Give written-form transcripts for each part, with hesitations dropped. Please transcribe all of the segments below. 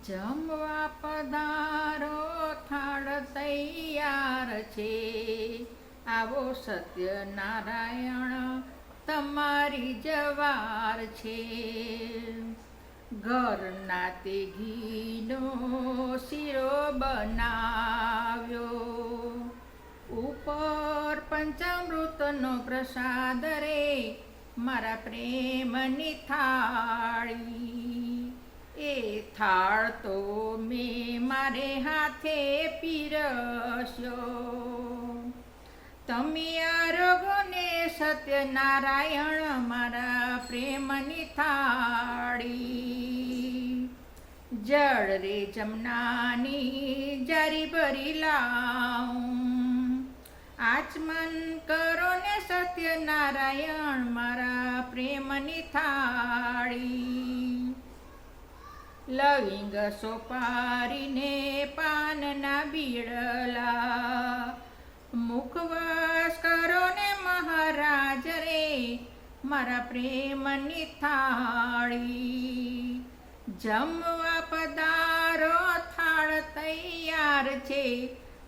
જમવા પધારો થાળ તૈયાર છે, આવો સત્યનારાયણ તમારી જવાર છે. ઘરના તે ઘીનો શીરો બનાવ્યો, ઉપર પંચામૃતનો પ્રસાદ રે, મારા પ્રેમની થાળી. એ થાળ તો મેં મારે હાથે પીરસ્યો. તમે આરોગોને સત્યનારાયણ મારા પ્રેમની થાળી. જળ રે જમનાની જારી ભરી લાવું, આચમન કરો ને સત્યનારાયણ મારા પ્રેમની થાળી. લવિંગ સોપારીને પાનના બીડલા, મુખવાસ કરો ને મહારાજ રે, મારા પ્રેમની થાળી. જમવા પધારો થાળ તૈયાર છે,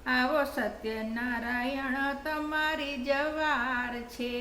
આવો સત્યનારાયણ તમારી જવાર છે.